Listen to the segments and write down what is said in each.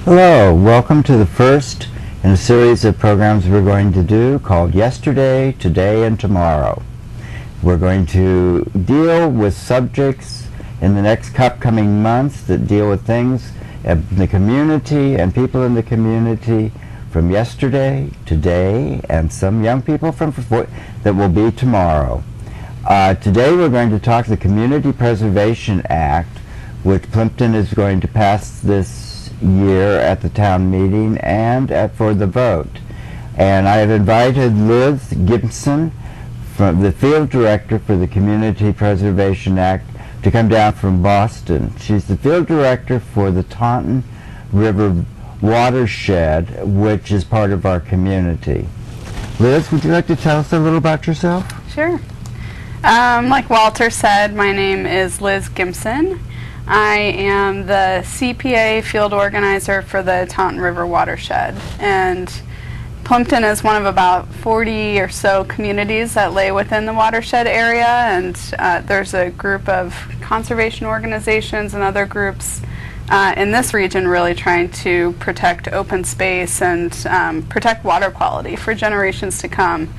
Hello, welcome to the first in a series of programs we're going to do called Yesterday, Today, and Tomorrow. We're going to deal with subjects in the next upcoming months that deal with things in the community and people in the community from yesterday, today, and some young people that will be tomorrow. Today we're going to talk the Community Preservation Act, which Plympton is going to pass this year at the town meeting and for the vote. And I have invited Liz Gimson, from the field director for the Community Preservation Act, to come down from Boston. She's the field director for the Taunton River Watershed, which is part of our community. Liz, would you like to tell us a little about yourself? Sure. Like Walter said, my name is Liz Gimson. I am the CPA field organizer for the Taunton River Watershed, and Plympton is one of about 40 or so communities that lay within the watershed area, and there's a group of conservation organizations and other groups in this region really trying to protect open space and protect water quality for generations to come.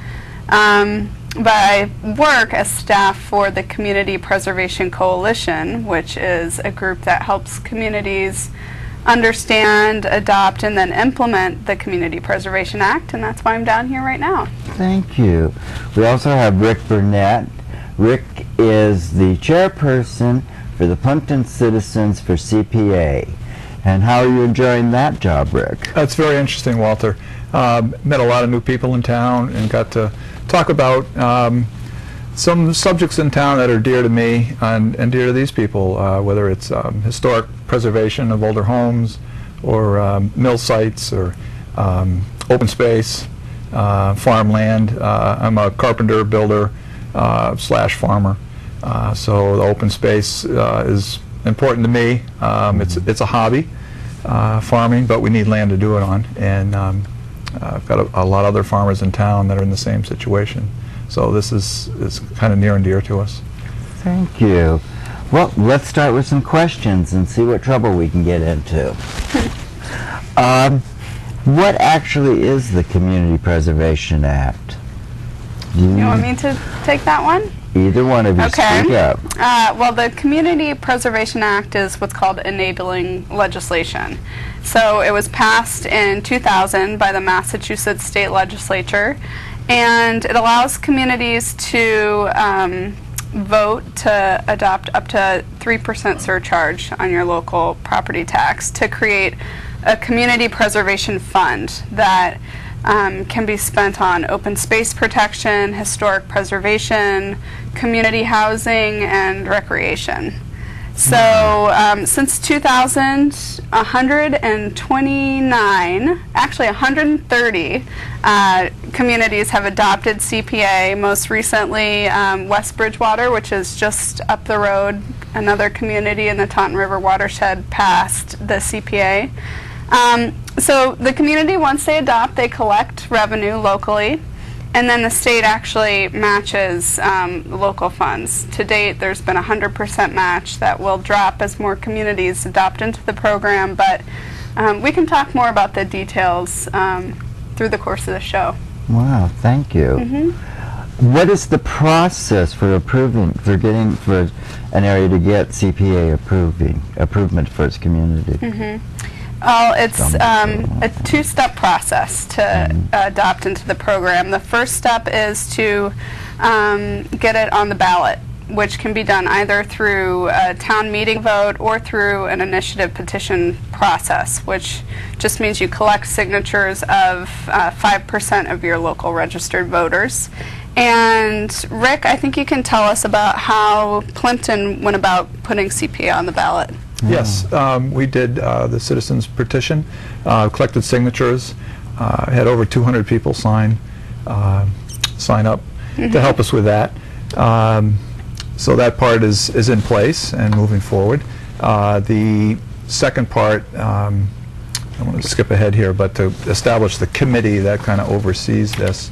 But I work as staff for the Community Preservation Coalition, which is a group that helps communities understand, adopt, and then implement the Community Preservation Act, and that's why I'm down here right now. Thank you. We also have Rick Burnet. Rick is the chairperson for the Plympton Citizens for CPA. And how are you enjoying that job, Rick? That's very interesting, Walter. Met a lot of new people in town and got to talk about some subjects in town that are dear to me and dear to these people, whether it's historic preservation of older homes or mill sites or open space, farmland. I'm a carpenter, builder, slash farmer. So the open space is important to me. It's a hobby, farming, but we need land to do it on. And I've got a lot of other farmers in town that are in the same situation. So this is kind of near and dear to us. Thank you. Well, let's start with some questions and see what trouble we can get into. What actually is the Community Preservation Act? You want me to take that one? Either one of you, okay. Speak up. Well, the Community Preservation Act is what's called enabling legislation. So it was passed in 2000 by the Massachusetts State Legislature, and it allows communities to vote to adopt up to 3% surcharge on your local property tax to create a community preservation fund that can be spent on open space protection, historic preservation, community housing, and recreation. So since 2000, 129, actually 130 communities have adopted CPA. Most recently, West Bridgewater, which is just up the road, another community in the Taunton River Watershed, passed the CPA. So the community, once they adopt, they collect revenue locally, and then the state actually matches local funds. To date, there's been a 100% match that will drop as more communities adopt into the program, but we can talk more about the details through the course of the show. Wow, thank you. Mm-hmm. What is the process for getting for an area to get CPA approvement for its community? Mm-hmm. Well, it's a two-step process to adopt into the program. The first step is to get it on the ballot, which can be done either through a town meeting vote or through an initiative petition process, which just means you collect signatures of 5% of your local registered voters. And Rick, I think you can tell us about how Plympton went about putting CPA on the ballot. Yes, we did the citizens petition, collected signatures, had over 200 people sign up to help us with that. So that part is in place and moving forward. The second part, I want to skip ahead here, but to establish the committee that kind of oversees this.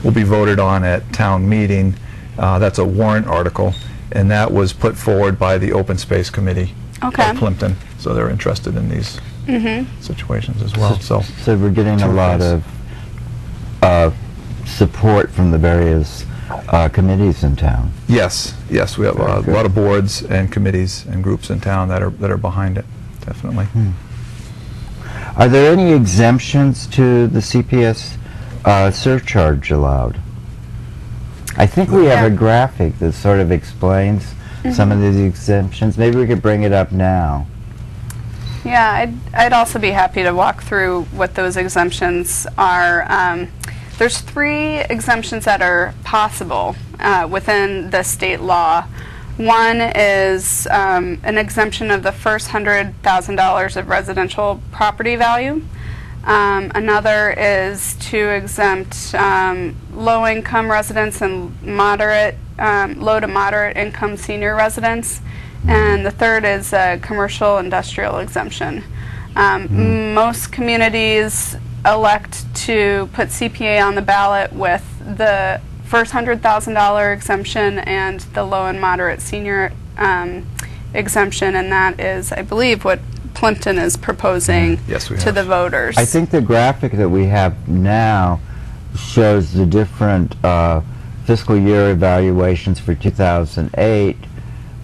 will be voted on at town meeting. That's a warrant article, and that was put forward by the Open Space Committee Okay. of Plympton, so they're interested in these situations as well. So we're getting a lot of support from the various committees in town. yes, we have a lot of boards and committees and groups in town that are behind it, definitely. Are there any exemptions to the CPS surcharge allowed? I think we have a graphic that sort of explains some of these exemptions. Maybe we could bring it up now. Yeah, I'd also be happy to walk through what those exemptions are. There's 3 exemptions that are possible within the state law. One is an exemption of the first $100,000 of residential property value. Another is to exempt low-income residents and low to moderate income senior residents. And the third is a commercial industrial exemption. Most communities elect to put CPA on the ballot with the first $100,000 exemption and the low and moderate senior exemption, and that is, I believe, what Plympton is proposing to the voters. I think the graphic that we have now shows the different fiscal year evaluations for 2008,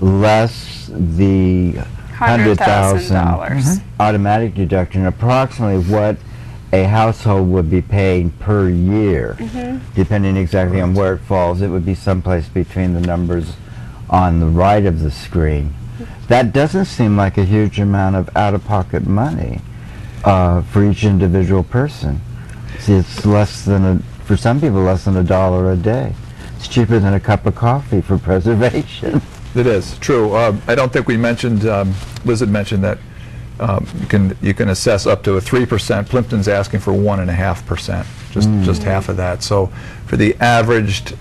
less the $100,000 automatic deduction, approximately what a household would be paying per year, depending exactly on where it falls. It would be someplace between the numbers on the right of the screen. That doesn't seem like a huge amount of out-of-pocket money for each individual person. See, it's less than for some people, less than $1 a day. It's cheaper than a cup of coffee for preservation. It is true. I don't think we mentioned. Liz had mentioned that you can assess up to a 3%. Plympton's asking for 1.5%, just half of that. So for the average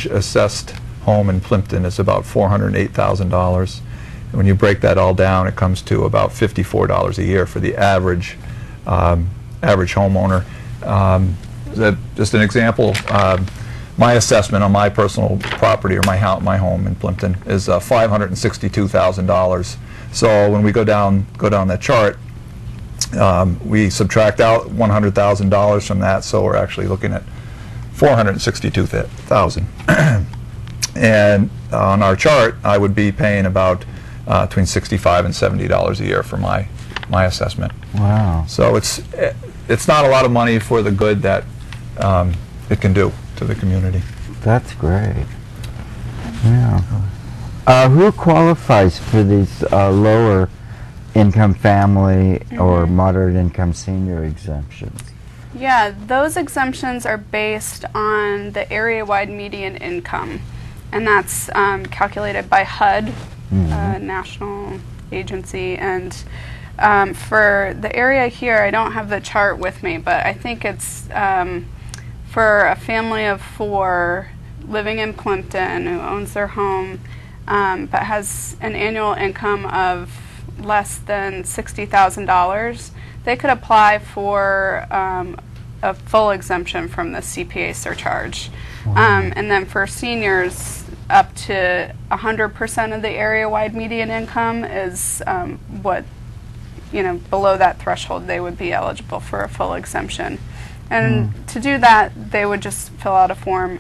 assessed home in Plympton is about $408,000. And when you break that all down, it comes to about $54 a year for the average homeowner. Just an example. My assessment on my personal property or my home in Plympton is $562,000. So when we go down that chart, we subtract out $100,000 from that, so we're actually looking at $462,000. And on our chart, I would be paying about between $65 and $70 a year for my assessment. Wow! So it's not a lot of money for the good that it can do to the community. That's great. Yeah. Who qualifies for these lower income family or moderate income senior exemptions? Yeah, those exemptions are based on the area-wide median income, and that's calculated by HUD, national agency. And for the area here, I don't have the chart with me, but I think it's for a family of 4 living in Plympton who owns their home but has an annual income of less than $60,000, they could apply for a full exemption from the CPA surcharge. And then for seniors, up to 100% of the area-wide median income is what, below that threshold, they would be eligible for a full exemption. And to do that, they would just fill out a form